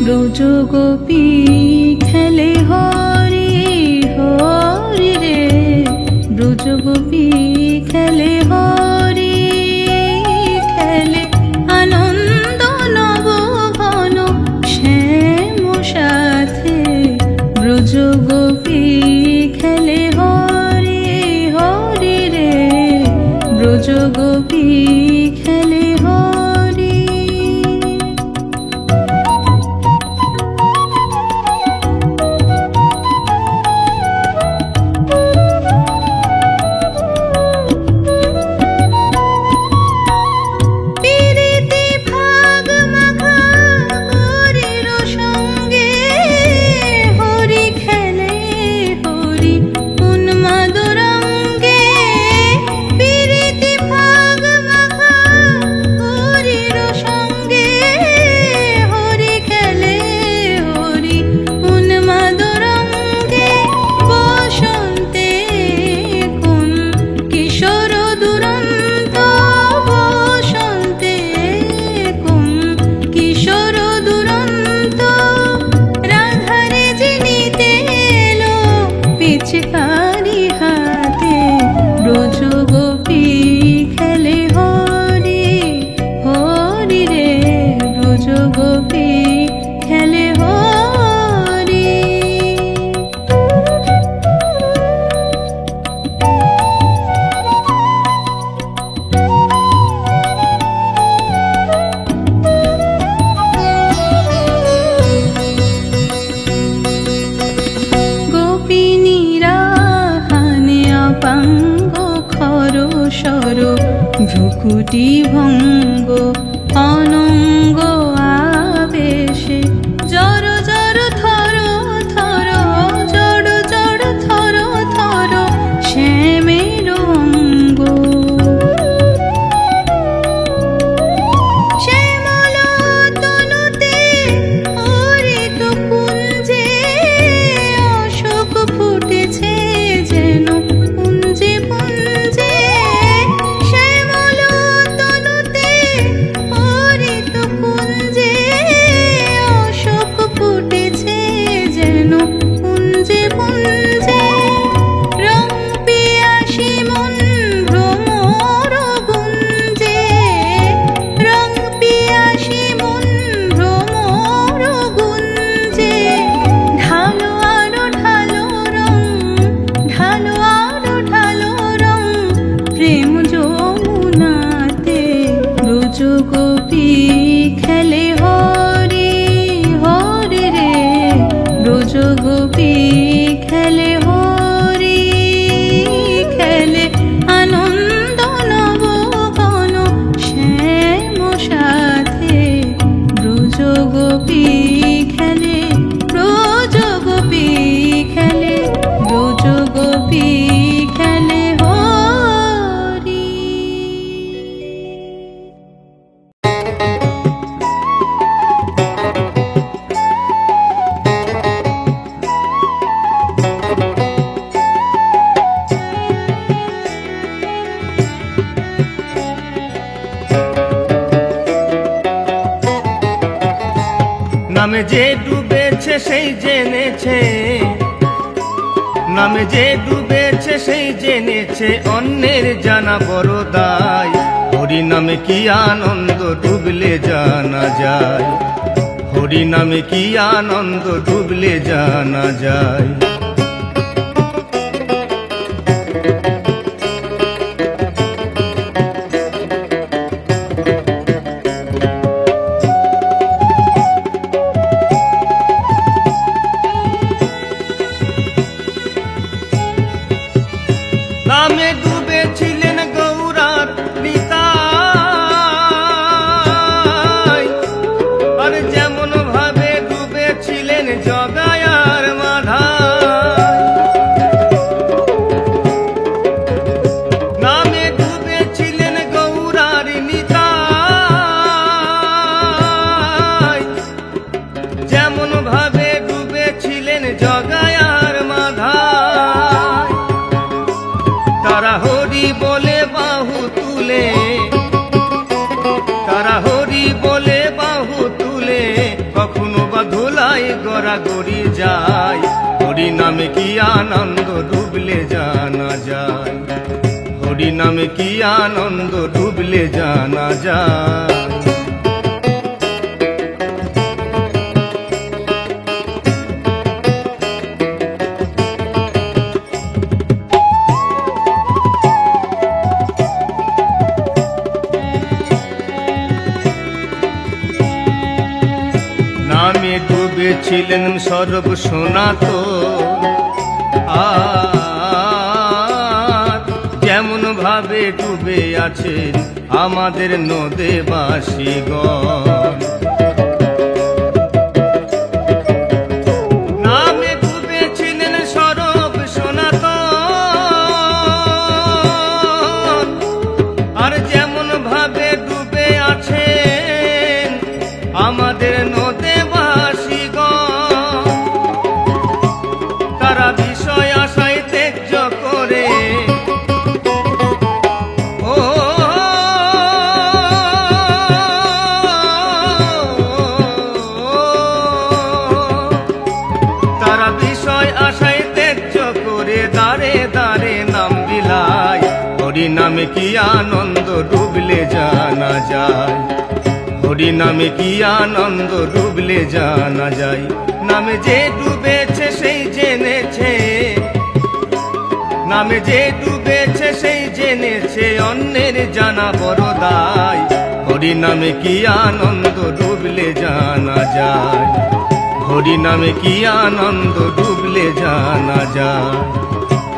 ব্রজ গোপী খেলে হরি হরি রে, ব্রজ গোপী খেলে হরি খেলে আনন্দ নব ঘন শ্যাম সাথে, ব্রজ গোপী খেলে হরি হরি রে, ব্রজ গোপী খেলে হরি। ভ্রুকুটি ভঙ্গ অনঙ্গ আবেশে, জড় জড় থর থর জড় জড় থর থর শ্যামের অঙ্গ, শ্যামল তনুতে হরিত কুঞ্জে অশোক ফুটেছে যেন পুঞ্জে পুঞ্জে, গোপী খেলে হরি হরি রে, ব্রজ গোপী খেলে হরি খেলে আনন্দ নব ঘন শ্যাম সাথে, ব্রজ গোপী খেলে, ব্রজ গোপী খেলে, ব্রজ গোপী খেলে হরি। নামে যে ডুবেছে সেই জেনেছে, নামে যে ডুবেছে সেই জেনেছে, অন্যের জানা বড় দায়। হরি নামে কি আনন্দ ডুবলে জানা যায়, হরি নামে কি আনন্দ ডুবলে জানা যায়। নামে ডুবেছিলেন গৌরার নিতাই, আর যেমন ভাবে ডুবেছিলেন জগায়ার মাধাই। নামে ডুবেছিলেন গৌরার নিতাই, যেমন ভাবে ডুবেছিলেন জগায়ার মাধাই। তারা হরি বলে বাহু তুলে, তারা হরি বলে বাহু তুলে, কখনো বা গড়াগড়ি যায়, হরি নামে কি আনন্দ ডুবলে জানা যায়, হরি নামে কি আনন্দ ডুবলে জানা যায়। নামে ডুবেছিলেন সর্ব সনাতন, আর যেমন ভাবে ডুবে আছেন আমাদের নদেবাসীগণ। নামে ডুবেছিলেন সর্ব সনাতন, আর যেমন ভাবে ডুবে আছেন আমাদের নদেবাসীগণ। তারা বিষয় আশায় ত্যায্য করে, ও তারা বিষয় আশায় ত্যায্য করে দাঁড়ে দাঁড়ে নাম বিলায়, হরি নামে কি আনন্দ ডুবলে জানা যায়, হরি নামে কি আনন্দ ডুবলে জানা যায়। নামে যে ডুবেছে সেই জেনেছে, নামে যে ডুবেছে সেই জেনেছে, অন্যের জানা বড় দায়, হরি নামে কি আনন্দ ডুবলে জানা যায়, হরি নামে কি আনন্দ ডুবলে জানা যায়,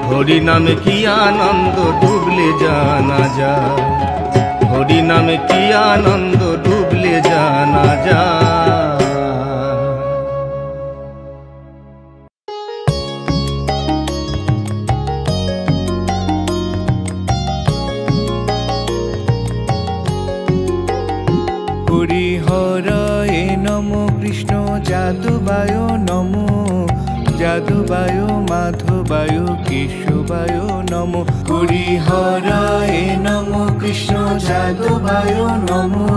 হরি নামে কি আনন্দ ডুবলে জানা যায়, হরি নামে কি আনন্দ ডুবলে জানা যায়। হরিহরায় নমো কৃষ্ণ যাদবায় নমো, যাদবায় মাধবায় কেশবায় নমো। হরিহরায় নমো কৃষ্ণ যাদবায় নমো,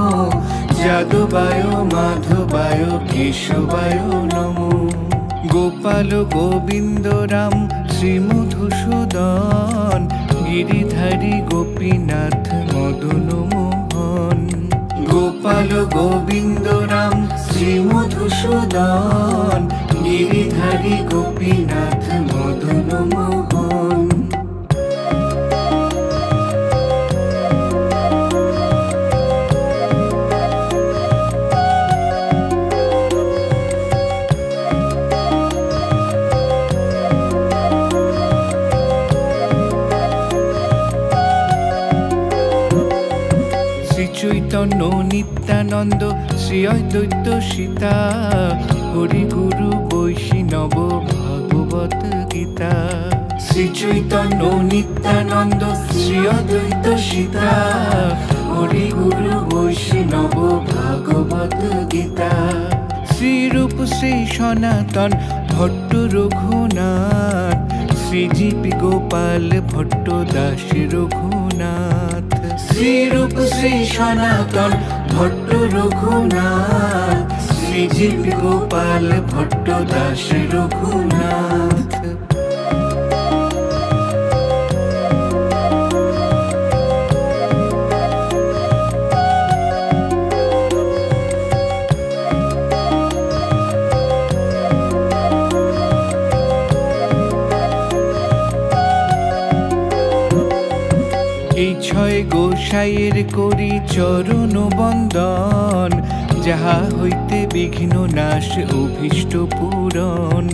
যাদবায় মাধবায় কেশবায় নমো। গোপাল গোবিন্দ রাম শ্রী মধুসূদন, গিরিধারী গোপীনাথ মদন মোহন। গোপাল গোবিন্দ রাম শ্রী মধুসূদন, গিরিধারী গোপীনাথ মদন মোহন। চৈতন্য নিত্যানন্দ শ্রী অদ্বৈত সীতা, হরি গুরু বৈষ্ণব ভাগবত গীতা। শ্রী চৈতন্য নিত্যানন্দ শ্রী অদ্বৈত সীতা, হরি গুরু বৈষ্ণব ভাগবত গীতা। শ্রীরূপ শ্রী সনাতন ভট্ট রঘুনাথ, শ্রীজীবী গোপাল ভট্ট দাস রঘুনাথ। শ্রীরূপ শ্রী সনাতন ভট্ট রঘুনাথ, শ্রীজীবী গোপাল ভট্ট দাস রঘুনাথ। এই ছয় গোসাইয়ের করি চরণ বন্দন, যাহা হইতে বিঘ্ন নাশ অভীষ্ট পূরণ।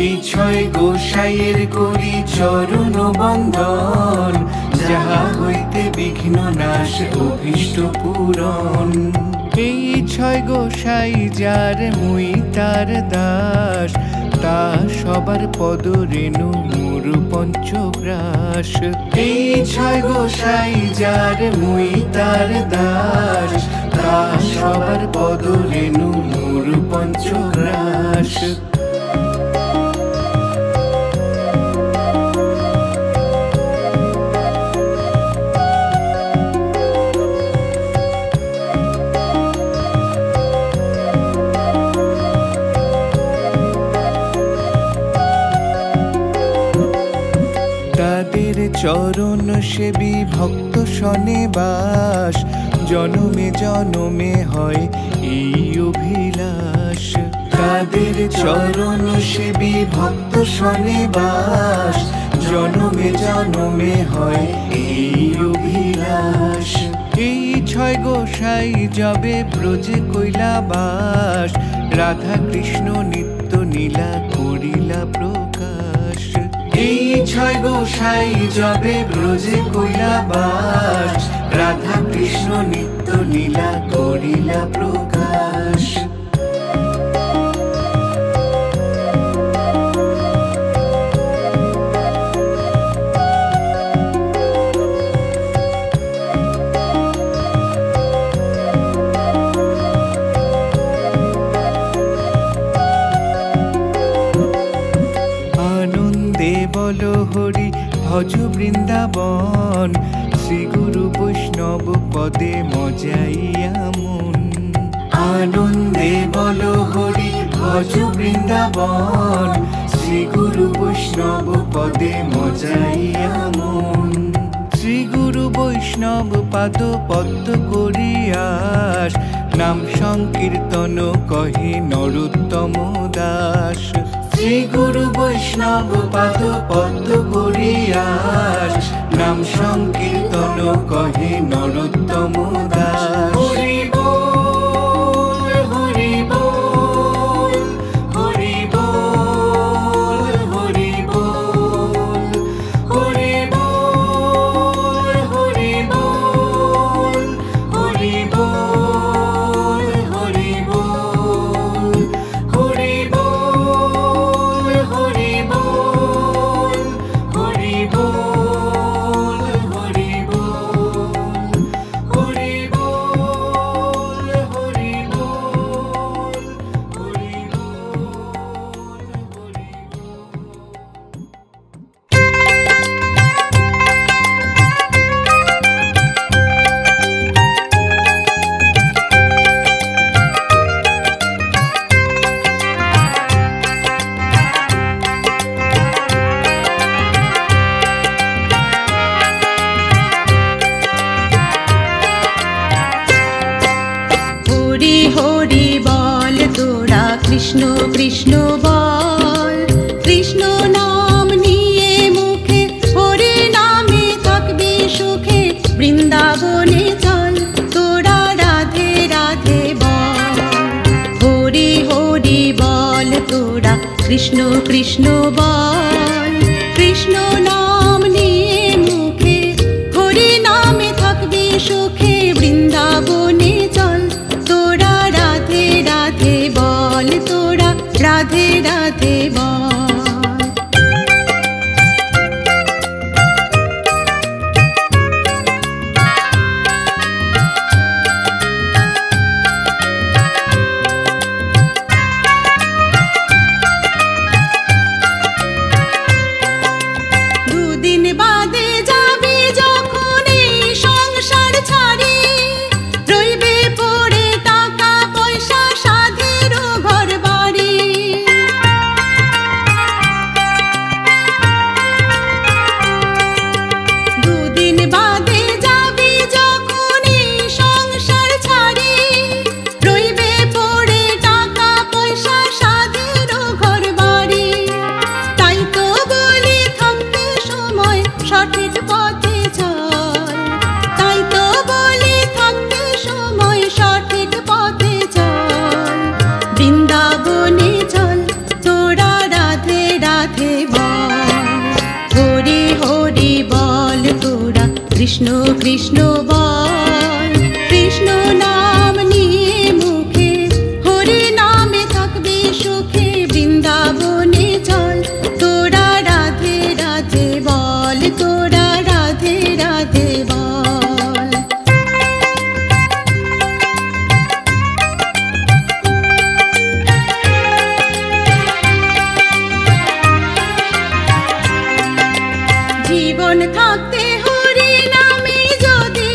এই ছয় গোসাইয়ের করি চরণ বন্দন, যাহা হইতে বিঘ্ন নাশ অভীষ্ট পূরণ। এই ছয় গোসাই যার মুই তার দাস, তা সবার পদ রেণু মোর পঞ্চগ্রাস। এই ছয় গোসাই যার মুই তার দাস, তা সবার পদ রেণু মোর পঞ্চগ্রাস। চরণ সেবী ভক্ত সনে বাস, জনমে জনমে হয় এই অভিলাষ। তাদের চরণ সেবী ভক্ত সনে বাস, জনমে জনমে হয় এই অভিলাষ। এই ছয় গোসাই যাবে ব্রজে কৈলাবাস, রাধা কৃষ্ণ নিত্য নীলা করিলা প্রকাশ। এই ছয় গোসাই যাবে ব্রজে কৈলাবাস, রাধা কৃষ্ণ নিত্য নীলা করিলা প্রকাশ। বলো হরি ভজ বৃন্দাবন, শ্রী গুরু বৈষ্ণব পদে মজাইয়া মন। আনন্দে বলো হরি ভজ বৃন্দাবন, শ্রী গুরু বৈষ্ণব পদে মজাইয়া মন। শ্রী গুরু বৈষ্ণব পাদ পদ্ম করিয়াস, নাম সংকীর্তন কহে নরোত্তম দাস। শ্রী গুরু বৈষ্ণব পাদ পদ্ম করিয়াস, নাম সংকীর্তন কহে নরোত্তম দাস। হরি বল হরি বল হরি বল হরি বল হরি বল হরি বল হরি বল হরি বল হরি বল হরি বল হরি বল হরি বল হরি বল হরি বল হরি হরি হরি বল তোরা কৃষ্ণ কৃষ্ণ বল, কৃষ্ণ নাম নিয়ে মুখে হরি নামে থাকবি সুখে, বৃন্দাবনে চল তোরা রাধে রাধে বল। হরি হরি বল তোরা কৃষ্ণ কৃষ্ণ বল, কৃষ্ণ নাম নিয়ে মুখে হরি নামে থাকবি সুখে, বৃন্দাবনে চল তোরা রাধে রাধে বল, তোরা রাধে রাধে বল। দুদিন বাদে যাবি যখন এই সংসার ছাড়ি, রইবে পড়ে টাকা পয়সা সাধের ঘর বাড়ি। দুদিন বাদে যাবি যখন এই সংসার ছাড়ি, রইবে পড়ে টাকা পয়সা সাধের ঘর বাড়ি। তাই তো বলি থাকতে সময় সঠিক পথে চল, তাই তো বলি থাকতে সময় সঠিক পথে চল, বৃন্দাবনে চল তোরা রাধে রাধে বল। হরি হরি বল তোরা কৃষ্ণ কৃষ্ণ বল, কৃষ্ণ নাম নিয়ে মুখে হরি নামে থাকবি সুখে, বৃন্দাবনে চল তোরা রাধে রাধে বল, তোরা রাধে রাধে বল। জীবন থাকতে হরি নামে যদি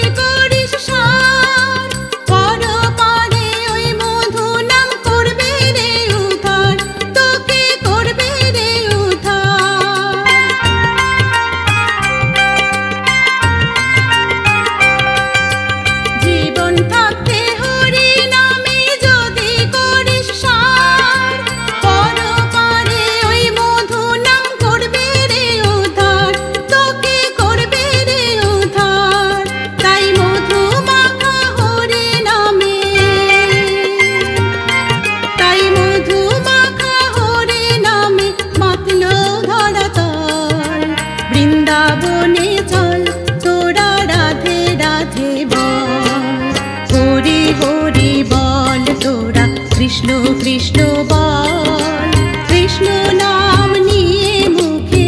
কৃষ্ণ কৃষ্ণ বল, কৃষ্ণ নাম নিয়ে মুখে,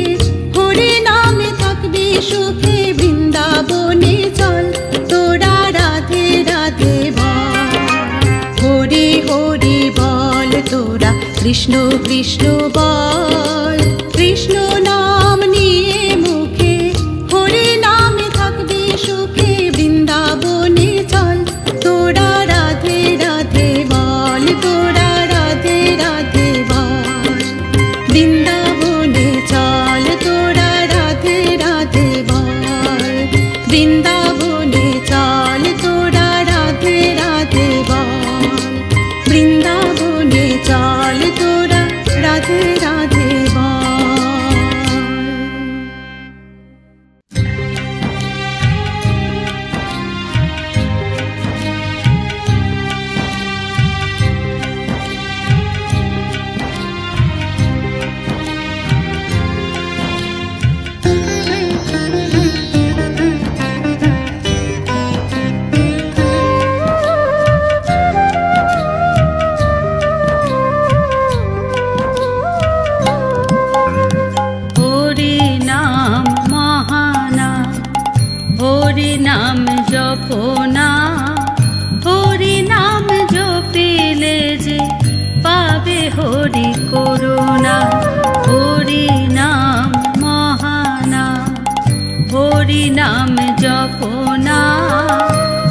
হরি নামে থাকবি সুখে, বৃন্দাবনে চল তোরা রাধে রাধে বল। হরি হরি বল তোরা কৃষ্ণ কৃষ্ণ বল, কৃষ্ণ নাম নিয়ে মুখে, হরি নামে থাকবি সুখে, বৃন্দাবনে চল তোরা রাধে রাধে বল, তোরা রাধে রাধে বল। বৃন্দাবনে চল তোরা রাধে রাধে বল, বৃন্দাবনে চল তোরা রাধে রাধে বল, বৃন্দাবনে চল তোরা রাধে রাধে বল। হরি নাম মহানাম, হরি নাম জপনা, হরি নাম জপিলে যে পাবে হরি করুণা। হরি নাম মহানাম, হরি নাম জপনা,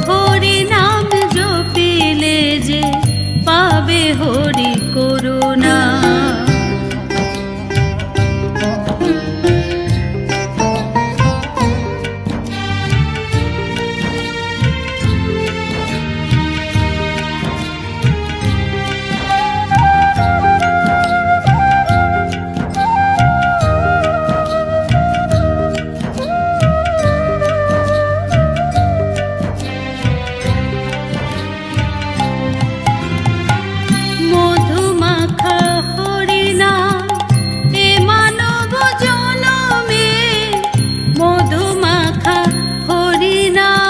হরি নাম জপিলে যে পাবে হরি করুণা। মধুমাখা হরি নাম এ মানব জনমে, মধুমাখা হরি নাম।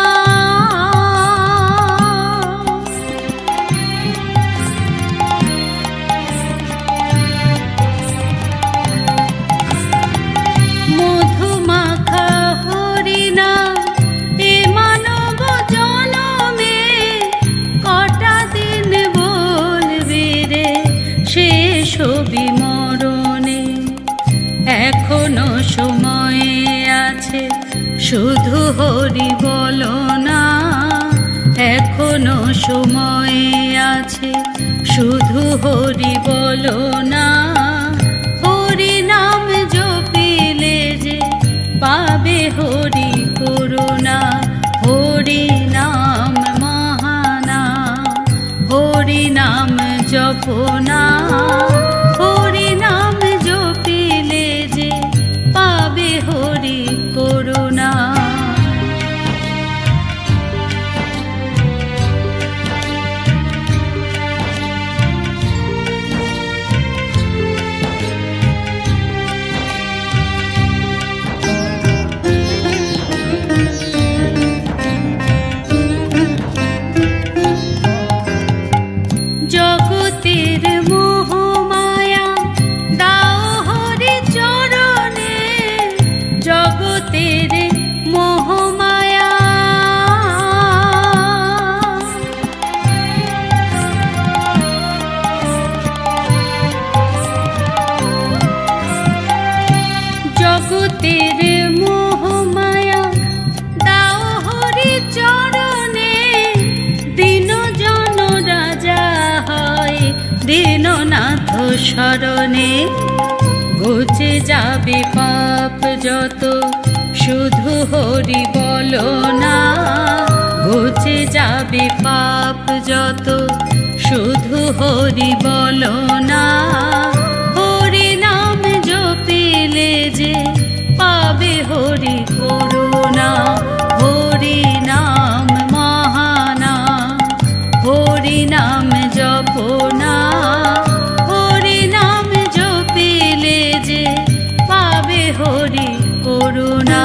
মধুমাখা হরি নাম এ মানব জনমে, কটা দিন বলবি রে শেষ হবি মরণে। এখনো সময় আছে শুধু হরি বলো না, এখনো সময় আছে শুধু হরি বলো না। হরি নাম জপিলে যে পাবে হরি করুণা। হরি নাম মহানাম, হরি নাম জপনা, হরি নাম জপিলে যে পাবে হরি করুণা। জগতের মোহমায়া দাও হরি চরণে, জগতের মোহমায়া। জগতের মোহমায়া দাও হরি চরণে, দিন জন রাজা হয় দীননাথ শরণে। ঘুচে যাবে পাপ যত শুধু হরি বলো না, ঘুচে যাবে পাপ যত শুধু হরি বলো না। হরি নাম জপিলে যে পাবে হরি করুণা। হরি নাম মহানাম, হরি নাম জপনা, হরি নাম জপিলে যে পাবে হরি করুণা।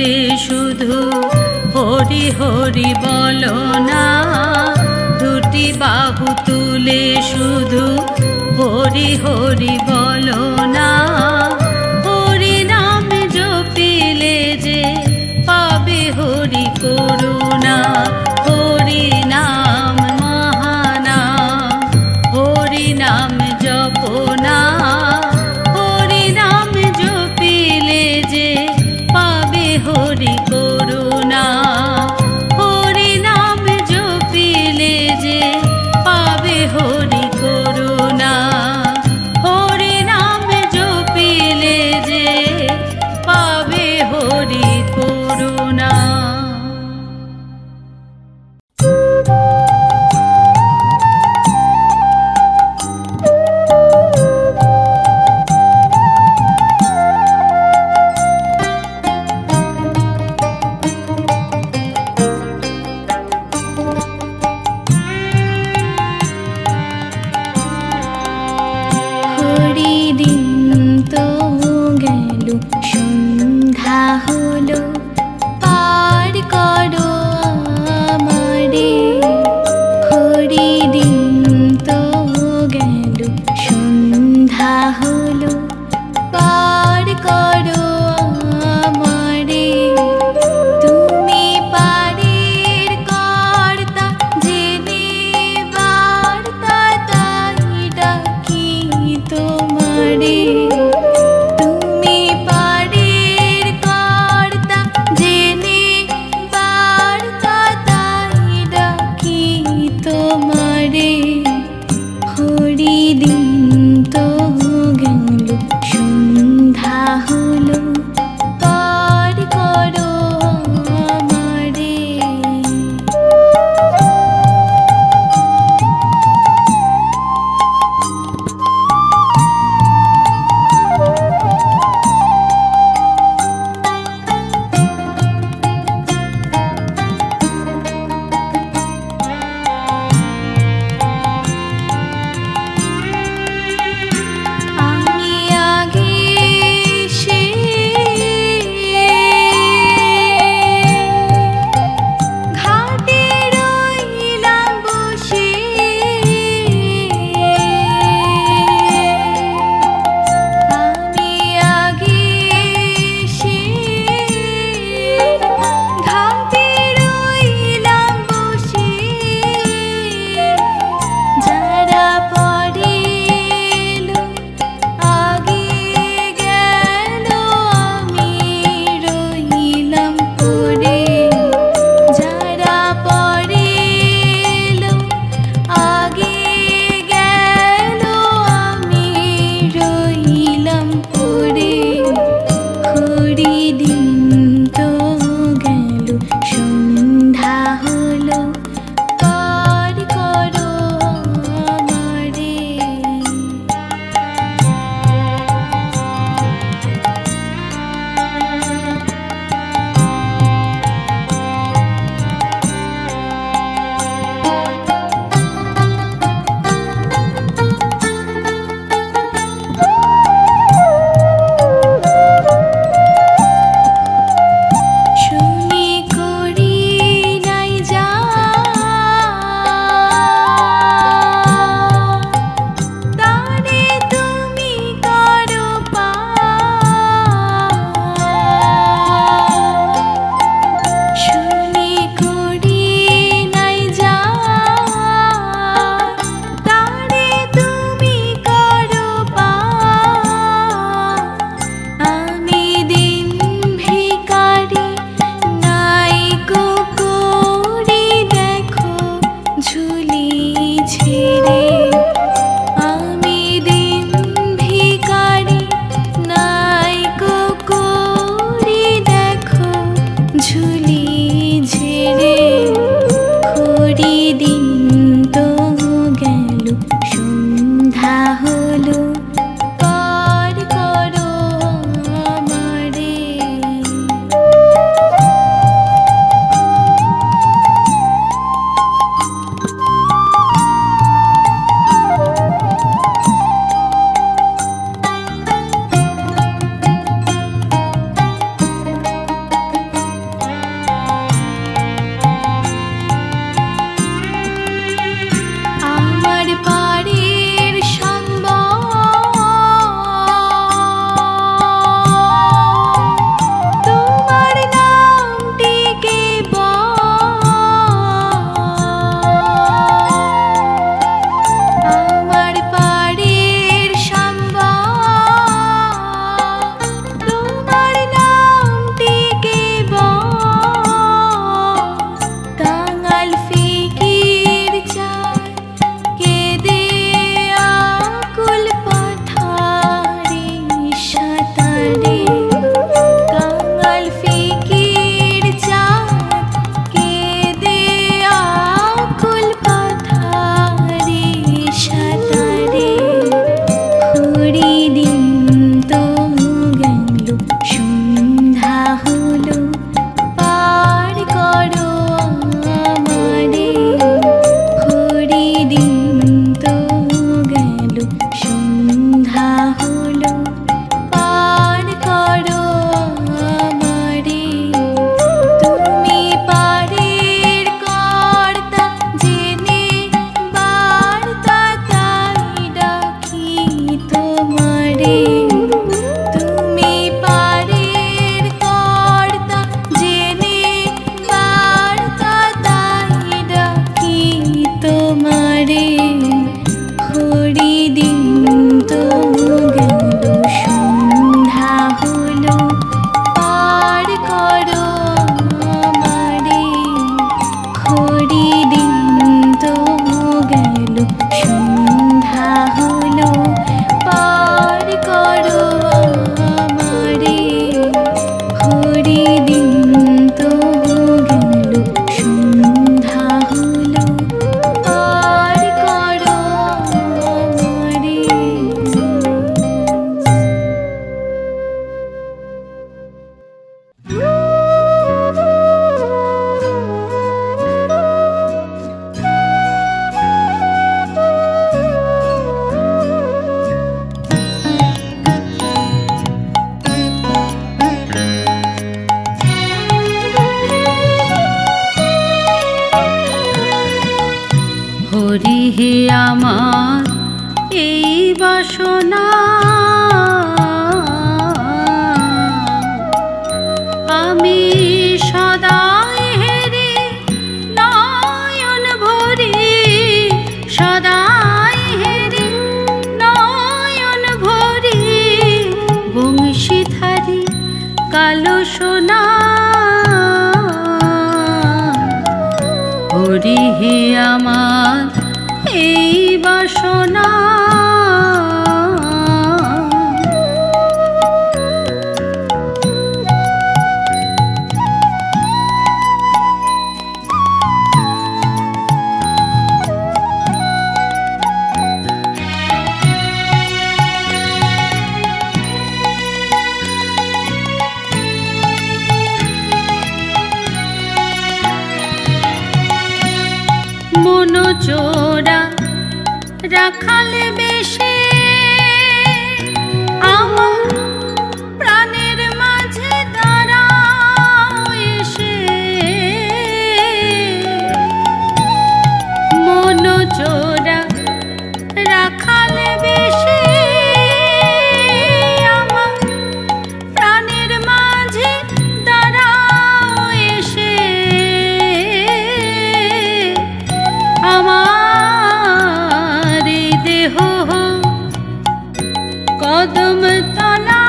তুলে শুধু হরি হরি বলো না, দুটি বাহু তুলে শুধু হরি হরি বলো না। হরি নাম জপিলে যে পাবে হরি করুণা, হরি নাম মহানাম, হরি নাম জপনা। হরি নাম জপিলে যে পাবে হরি করুণা, হরি নাম জপিলে যে পাবে হরি করুণা, হরি নাম জপিলে যে পাবে হরি করুণা। আমার এই বাসনা, আমি সদাই হেরি নয়ন ভরি, সদাই হেরি নয়ন ভরি, বংশীধারী কালো সোনা। হরি হে আমার এই বাসনা, মনোচোরা রাখাল বেশে আমার প্রাণের মাঝে দাঁড়াও এসে, মনোচোরা রাখাল বেশে আমার প্রাণের মাঝে দাঁড়াও এসে, আমার দেহ কদম তলায়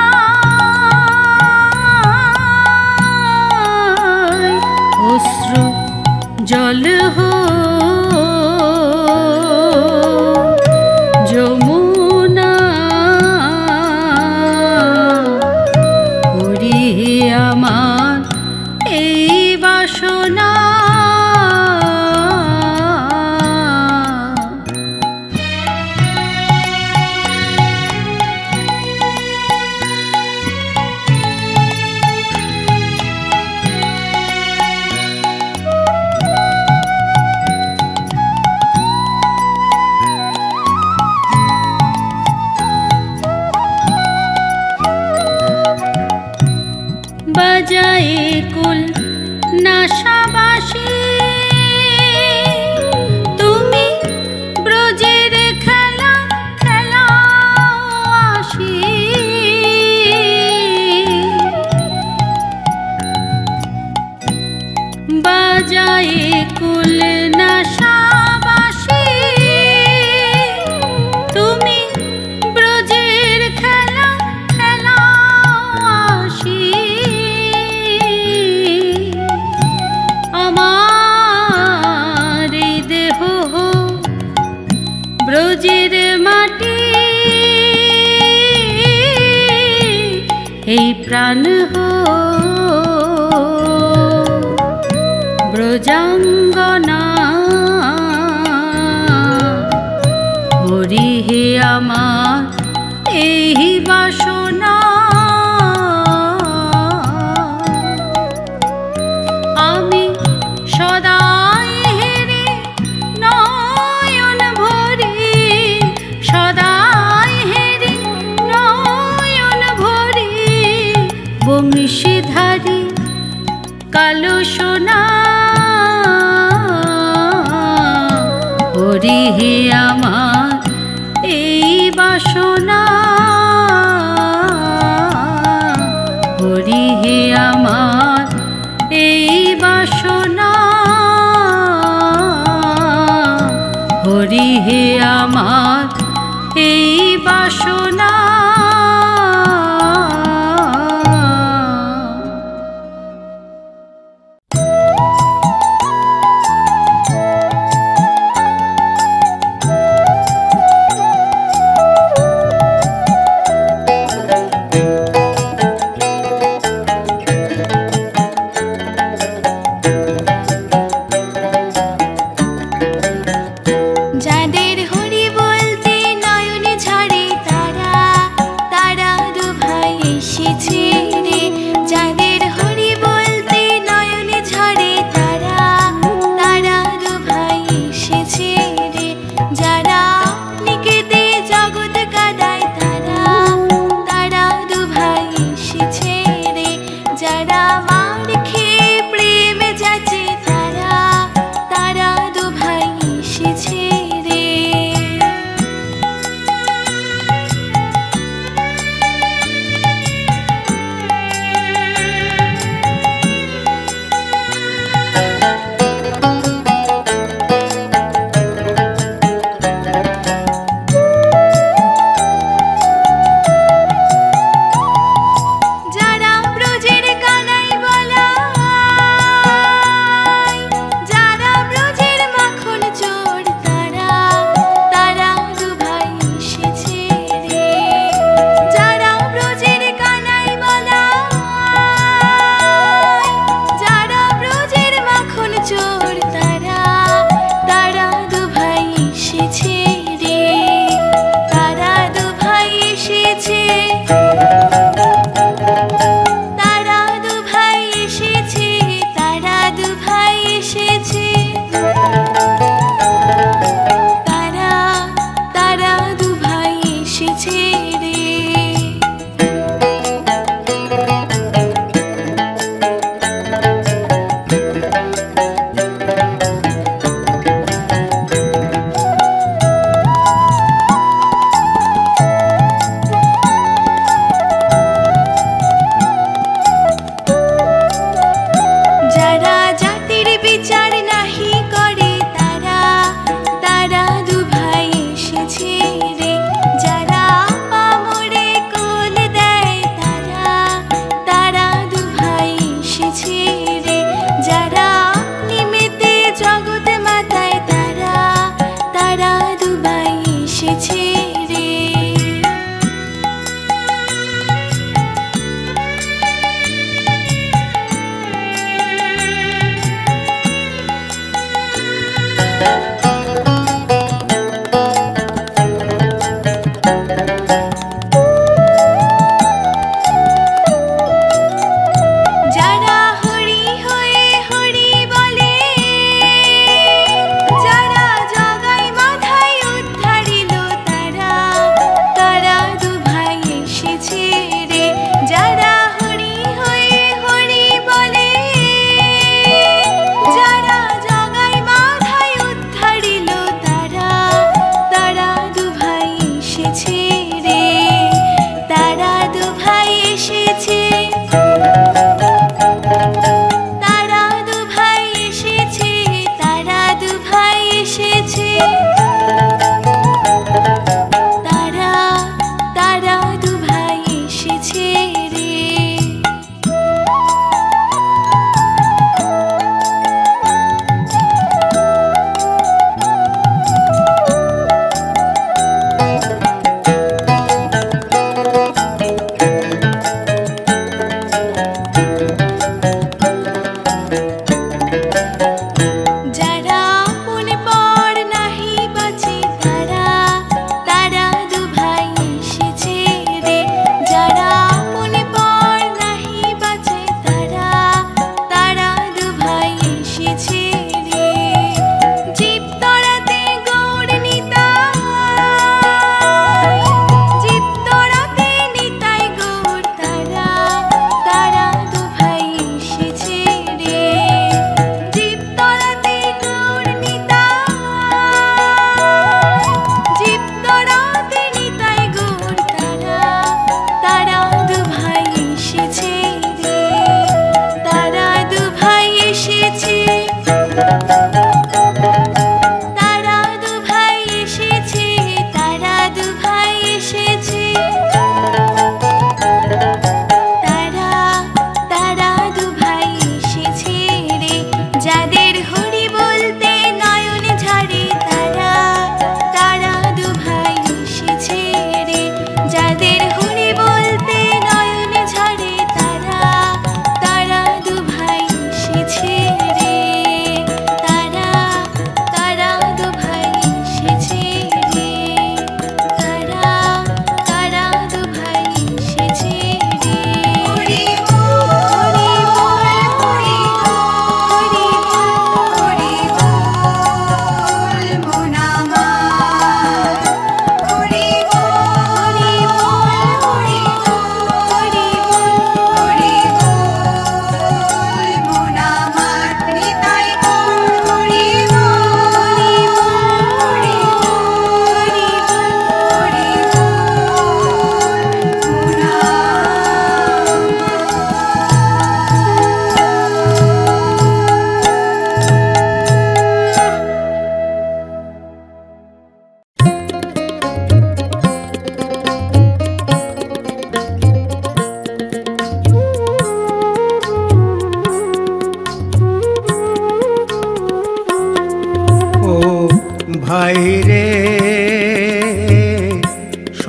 অশ্রু জল যমুনা। হরি হে আমার এই বাসনা, বাজায়ে কুল নাশাবাসী, তুমি ব্রজের খেলা খেলাও আসি, বাজায়ে কুল নাশাবাসী, তুমি ব্রজের খেলা খেলাও আসি, আমার দেহ ব্রজের মাটি, এই প্রাণ ব্রজাঙ্গনা। হরি হে আমার এই বাসনা, আমি সদাই হেরি নয়ন ভরি, সদাই হেরি নয়ন ভরি, বংশীধারী কালো সোনা। হরি হে আমার এই বাসনা, হরি হে আমার এই বাসনা, হরি হে আমার এই বাসনা। যাদের হরি বলতে নয়নে ঝরে তারা,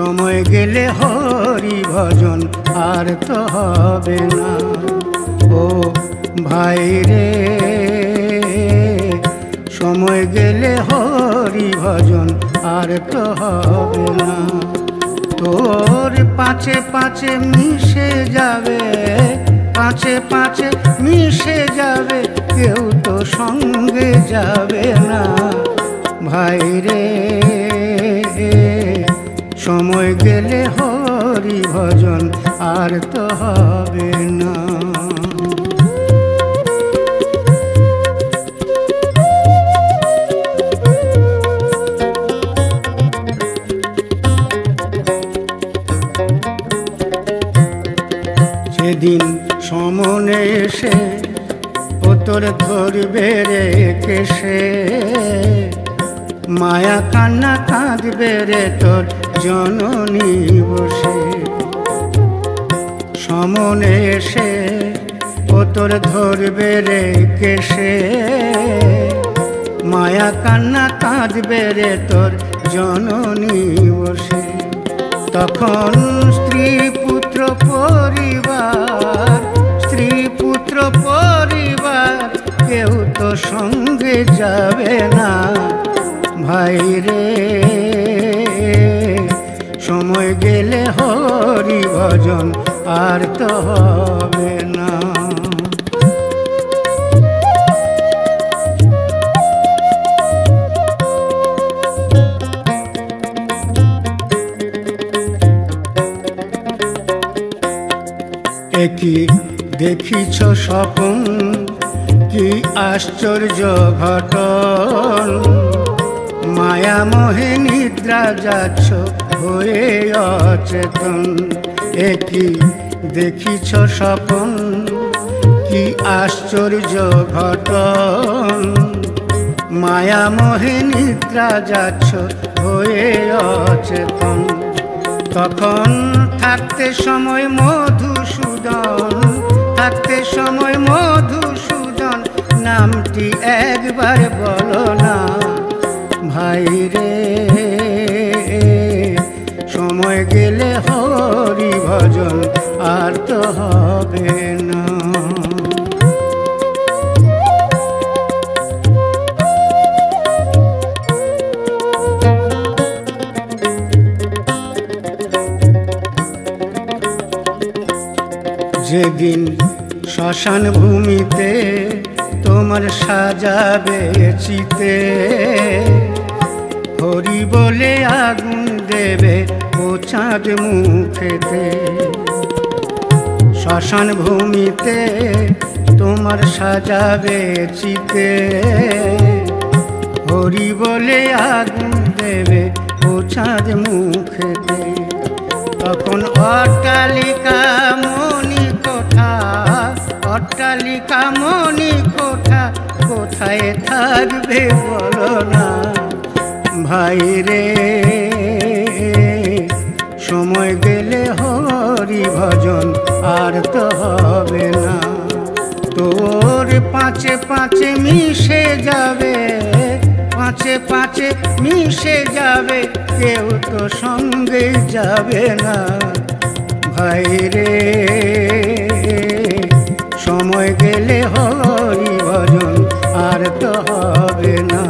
সময় গেলে হরি ভজন আর তো হবে না। ও ভাই রে, সময় গেলে হরি ভজন আর তো হবে না। তোর পাছে পাছে মিশে যাবে, পাছে পাছে মিশে যাবে, কেউ তো সঙ্গে যাবে না। ভাই রে, সময় গেলে হরি ভজন আর তো হবে না। সেদিন সমনে এসে ও তোর ধরবে রে কেশে, মায়া কান্না কাঁদবে রে তোর জননী বসে। সমনে এসে ও তোর ধরবে রে কেশে, মায়া কান্না কাঁদবে রে তোর জননী বসে। তখন স্ত্রী পুত্র পরিবার, স্ত্রী পুত্র পরিবার কেউ তো সঙ্গে যাবে না। ভাই রে, সময় গেলে হরি ভজন আর তো হবে না। কি দেখিছ স্বপন, কি আশ্চর্য ঘটন, মায়া মোহে নিদ্রা যাচ্ছ হয়ে অচেতন। কি দেখিছ স্বপন, কি আশ্চর্য ঘটন, মায়া মোহে নিদ্রা যাচ্ছ হয়ে অচেতন। তখন থাকতে সময় মধুসূদন, থাকতে সময় মধুসূদন নামটি একবার বলো না। ভাই রে, সময় গেলে হরি ভজন আর তো হবে না। যেদিন শ্মশান ভূমিতে তোমার সাজাবে চিতে, হরি বলে আগুন দেবে ও চাঁদ মুখেতে। শ্মশান ভূমিতে তোমার সাজাবে চিতে, হরি বলে আগুন দেবে ও চাঁদ মুখেতে। তখন অট্টালিকা মণি কোঠা, অট্টালিকা মণি কোঠা কোথায় থাকবে বলো না। ভাই রে, সময় গেলে হরি ভজন আর তো হবে না। তোর পাছে পাছে মিশে যাবে, পাছে পাছে মিশে যাবে, কেউ তো সঙ্গে যাবে না। ভাই রে, সময় গেলে হরি ভজন আর তো হবে না।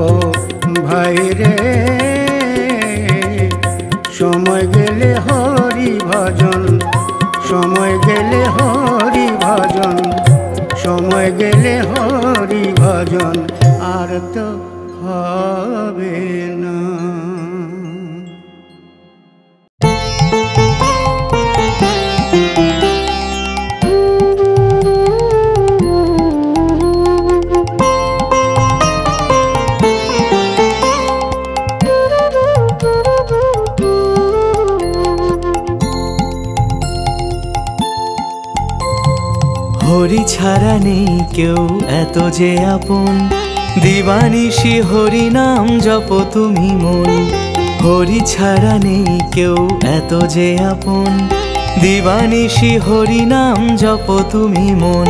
ও ভাই রে, সময় গেলে হরি ভজন, সময় গেলে হরি ভজন, সময় গেলে হরি ভজন আর তো হবে না। হরি ছাড়া নেই কেউ এত যে আপন, দিবানিশি হরি নাম জপ তুমি মন। হরি ছাড়া নেই কেউ এত যে আপন, দিবানিশি হরি নাম জপ তুমি মন।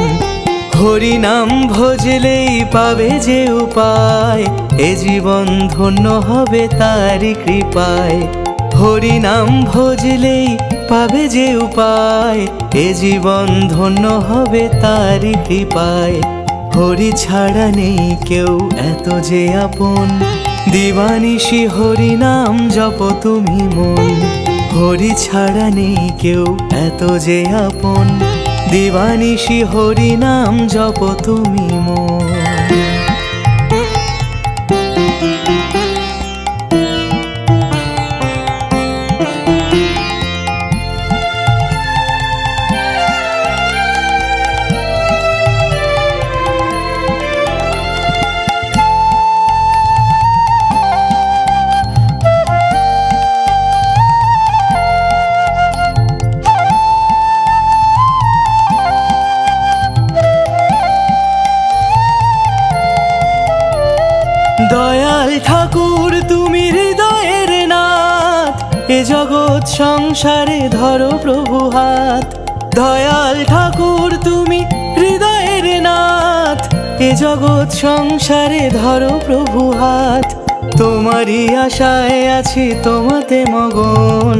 হরি নাম ভজলেই পাবে যে উপায়, এ জীবন ধন্য হবে তারি কৃপায়। হরি নাম ভজলেই পাবে যে উপায়, এ জীবন ধন্য হবে তারি কৃপায়। হরি ছাড়া নেই কেউ এত যে আপন, দিবানিশি হরি নাম জপ তুমি মন। হরি ছাড়া নেই কেউ এত যে আপন, দিবানিশি হরি নাম জপ তুমি মন। দয়াল ঠাকুর তুমি হৃদয়ের নাথ, এ জগৎ সংসারে ধরো প্রভু হাত। দয়াল ঠাকুর তুমি হৃদয়ের নাথ, এ জগৎ সংসারে ধরো প্রভু হাত। তোমারই আশায় আছি তোমাতে মগন,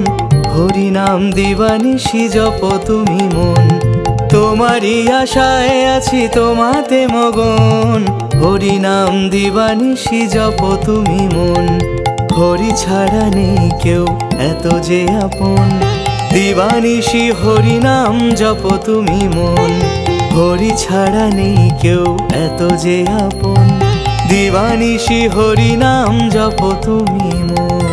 হরি নাম দিবানিশি জপ তুমি মন। তোমারই আশায় আছি তোমাতে মগন, হরি নাম দিবানিশি জপ তুমি মন। হরি ছাড়া নেই কেউ এত যে আপন, দিবানিশি হরি নাম জপ তুমি মন। হরি ছাড়া নেই কেউ এত যে আপন, দিবানিশি হরি নাম জপ তুমি মন।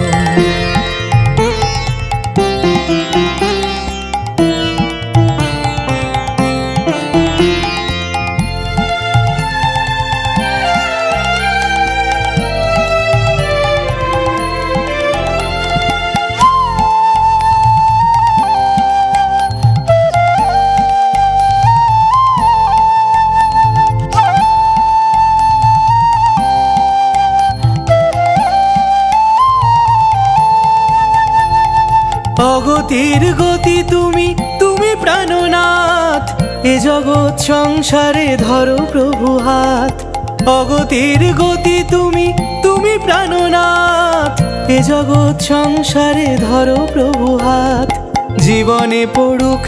অগতির গতি তুমি, তুমি প্রাণনাথ, এ জগৎ সংসারে ধরো প্রভু হাত। অগতির গতি তুমি, তুমি প্রাণনাথ, এ জগৎ সংসারে ধরো প্রভু হাত। জীবনে পড়ুক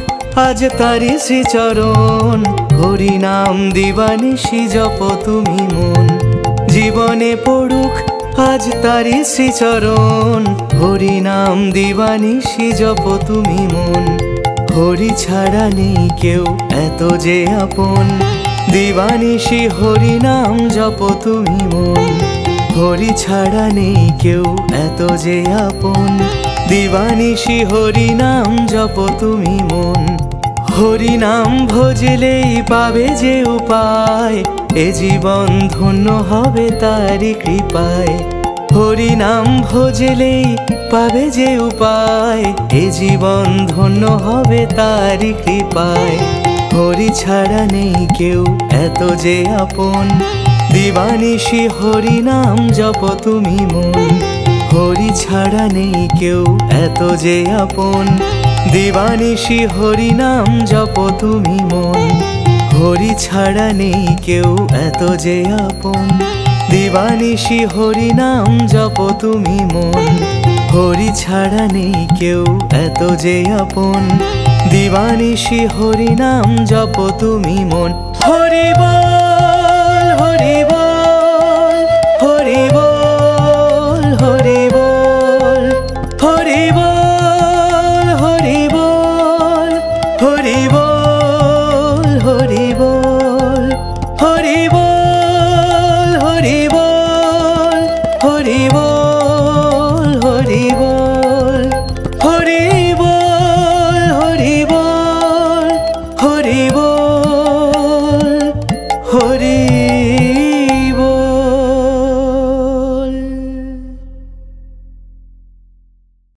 আজ তারি শ্রীচরণ, হরি নাম দিবানিশি জপ তুমি মন। জীবনে পড়ুক আজ তারি শ্রীচরণ, হরি নাম দিবানিশি জপ তুমি মন। হরি ছাড়া নেই কেউ এত যে আপন, দিবানিশি হরি নাম জপ তুমি মন। হরি ছাড়া নেই কেউ এত যে আপন, দিবানিশি হরি নাম জপ তুমি মন। হরি নাম ভজলেই পাবে যে উপায়, এ জীবন ধন্য হবে তারি কৃপায়। হরি নাম ভজলেই পাবে যে উপায়, এ জীবন ধন্য হবে তারি কৃপায়। হরি ছাড়া নেই কেউ এত যে আপন, দিবানিশি হরি নাম জপ তুমি মন। হরি ছাড়া নেই কেউ এত যে আপন, দিবানিশি হরি নাম জপ তুমি মন। হরি ছাড়া নেই কেউ এত যে আপন, দিবানিশি হরি নাম জপ তুমি মন। হরি ছাড়া নেই কেউ এত যে আপন, দিবানিশি হরি নাম জপ তুমি মন। হরি বল হরি